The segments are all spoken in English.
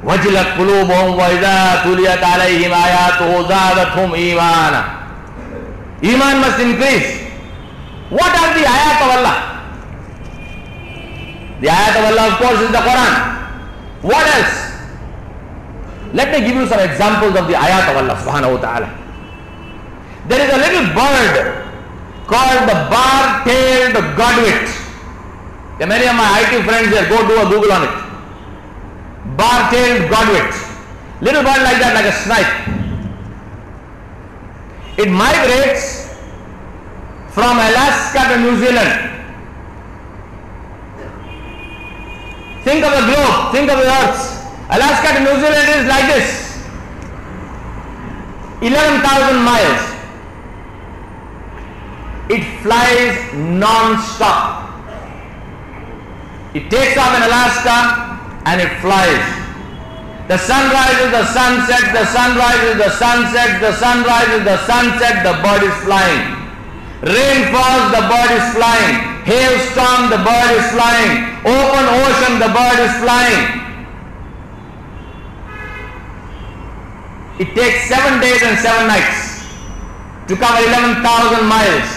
وَجِلَتْ قُلُوبُهُمْ وَإِذَا تُلِيَتْ عَلَيْهِمْ آيَاتُهُ زَادَتْهُمْ إِيمَانًا. Iman must increase. What are the ayat of Allah? The ayat of Allah, of course, is the Quran. What else? Let me give you some examples of the ayat of Allah subhanahu wa ta'ala. There is a little bird called the bar-tailed godwit. There are many of my IT friends here, go do a Google on it. Bar-tailed godwit. Little bird like that, like a snipe. It migrates from Alaska to New Zealand. Think of the globe, think of the earth. Alaska to New Zealand is like this. 11,000 miles. It flies non-stop. It takes off in Alaska and it flies. The sun rises, the sun sets, the sun rises, the sun sets, the sun rises, the sun sets, the bird is flying. Rain falls, the bird is flying. Hailstorm, the bird is flying. Open ocean, the bird is flying. It takes 7 days and 7 nights to cover 11,000 miles.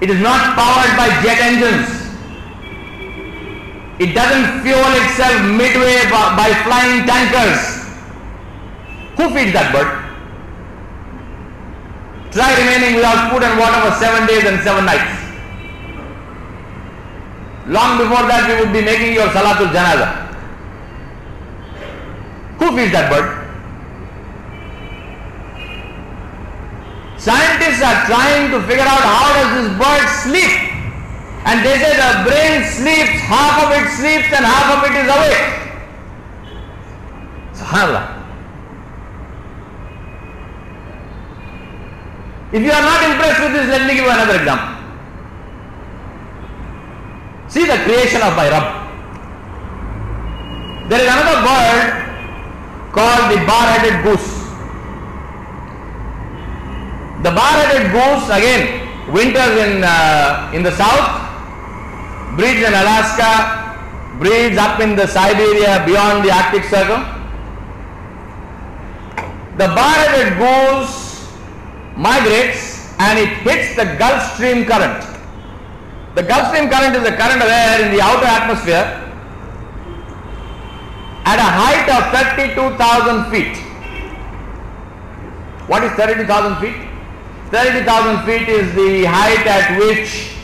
It is not powered by jet engines. It doesn't fuel itself midway by flying tankers. Who feeds that bird? Try remaining without food and water for 7 days and 7 nights. Long before that we would be making your Salatul Janaza. Who feeds that bird? Scientists are trying to figure out how does this bird sleep. And they say the brain sleeps, half of it sleeps and half of it is awake. SubhanAllah. If you are not impressed with this, let me give you another example. See the creation of my Rabb. There is another bird called the bar-headed goose. The bar-headed goose, again, winters in the south, breeds in Alaska, breeds up in the Siberia beyond the Arctic Circle. The bar-headed goose migrates and it hits the Gulf Stream current. The Gulf Stream current is a current of air in the outer atmosphere at a height of 32,000 feet. What is 32,000 feet? 32,000 feet is the height at which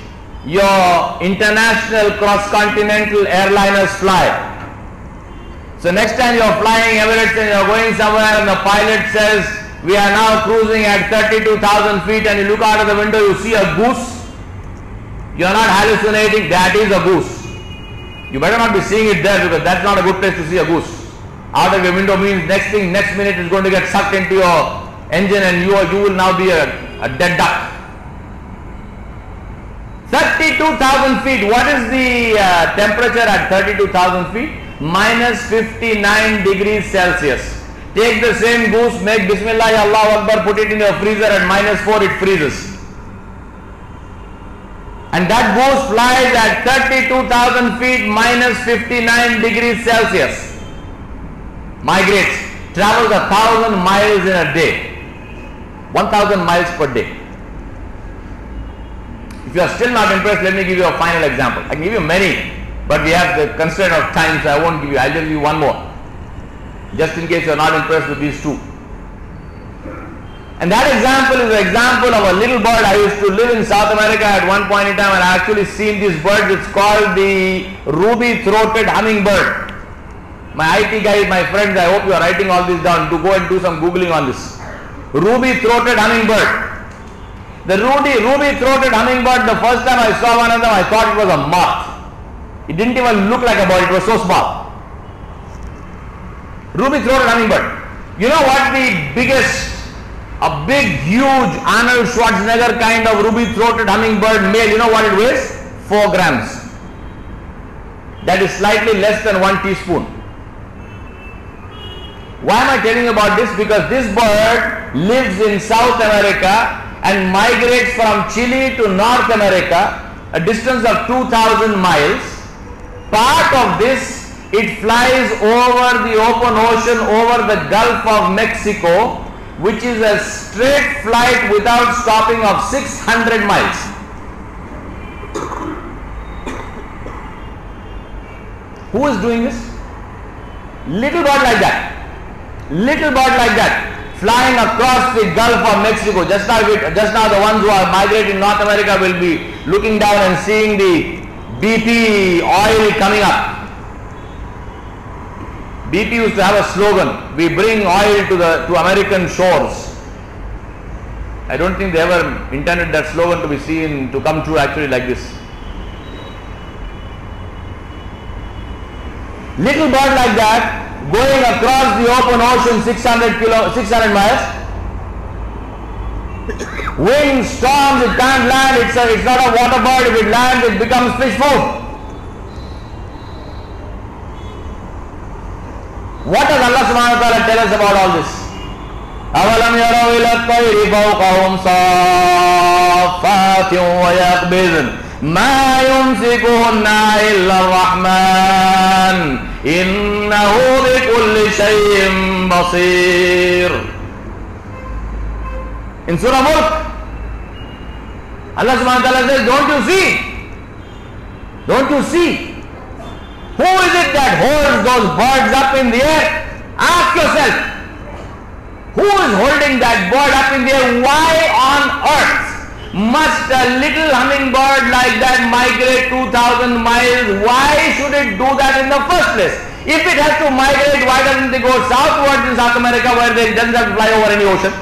your international cross-continental airliners fly. So next time you are flying Emirates and you are going somewhere and the pilot says, we are now cruising at 32,000 feet, and you look out of the window, you see a goose. You are not hallucinating, that is a goose. You better not be seeing it there because that's not a good place to see a goose. Out of your window means next minute is going to get sucked into your engine and you will now be a dead duck. 32,000 feet. What is the temperature at 32,000 feet? Minus 59 degrees Celsius. Take the same goose, make Bismillah, Allahu Akbar, put it in your freezer at minus 4, it freezes. And that goose flies at 32,000 feet, minus 59 degrees Celsius. Migrates, travels 1,000 miles in a day. 1,000 miles per day. If you are still not impressed, let me give you a final example. I can give you many, but we have the constraint of time, so I won't give you. I'll just give you one more, just in case you are not impressed with these two. And that example is an example of a little bird. I used to live in South America at one point in time and I actually seen these birds. It's called the ruby-throated hummingbird. My IT guys, my friends, I hope you are writing all this down. To go and do some googling on this. Ruby-throated hummingbird. The ruby-throated hummingbird, the first time I saw one of them, I thought it was a moth. It didn't even look like a bird, it was so small. Ruby-throated hummingbird. You know what the biggest, a big, huge Arnold Schwarzenegger kind of ruby-throated hummingbird male, you know what it weighs? 4 grams. That is slightly less than 1 teaspoon. Why am I telling you about this? Because this bird lives in South America and migrates from Chile to North America, a distance of 2,000 miles. Part of this It flies over the open ocean, over the Gulf of Mexico, which is a straight flight without stopping of 600 miles. Who is doing this? Little bird like that. Little bird like that. Flying across the Gulf of Mexico. Just now the ones who are migrating North America will be looking down and seeing the BP oil coming up. BP used to have a slogan, we bring oil to American shores. I don't think they ever intended that slogan to be seen, to come true actually like this. Little bird like that, going across the open ocean 600 miles. Wind, storms, it can't land, it's not a water bird. If it lands, it becomes fish food. What does Allah subhanahu wa ta'ala tell us about all this? أَوَلَمْ يَرَوْا إِلَى الطَّيْرِ فَوْقَهُمْ صَافَّاتٍ وَيَقْبِضْنَ مَا يُمْسِكُهُنَّ إِلَّا الرَّحْمَنُ إِنَّهُ بِكُلِّ شَيْءٍ بَصِيرٌ. In Surah Mulk, Allah subhanahu wa ta'ala says, don't you see? Don't you see? Who is it that holds those birds up in the air? Ask yourself, who is holding that bird up in the air? Why on earth must a little hummingbird like that migrate 2,000 miles? Why should it do that in the first place? If it has to migrate, why doesn't it go southwards in South America where it doesn't have to fly over any ocean?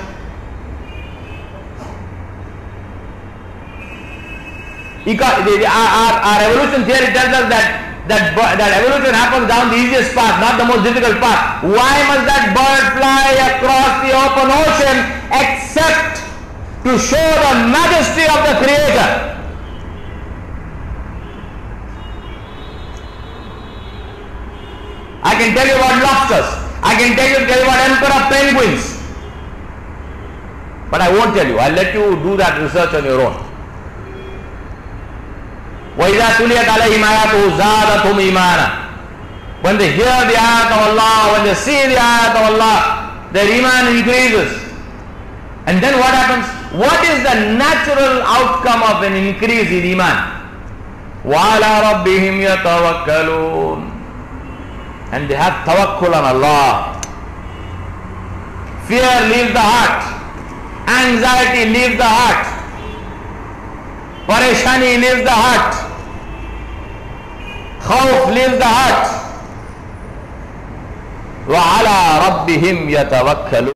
Our evolution theory tells us that evolution happens down the easiest path, not the most difficult path. Why must that bird fly across the open ocean except to show the majesty of the Creator? I can tell you about lobsters. I can tell you about emperor penguins. But I won't tell you. I'll let you do that research on your own. وَإِذَا تُلِيَتْ عَلَيْهِمْ آيَاتُهُ زَادَتْهُمْ إِيمَانًا. When they hear the ayat of Allah, when they see the ayat of Allah, their iman increases. And then what happens? What is the natural outcome of an increase in iman? وَعَلَىٰ رَبِّهِمْ يَتَوَكَّلُونَ. And they have tawakkul on Allah. Fear leaves the heart. Anxiety leaves the heart. Pareshani leaves the heart. Khawf leaves the heart. وَعَلَىٰ رَبِّهِمْ يَتَوَكَّلُونَ.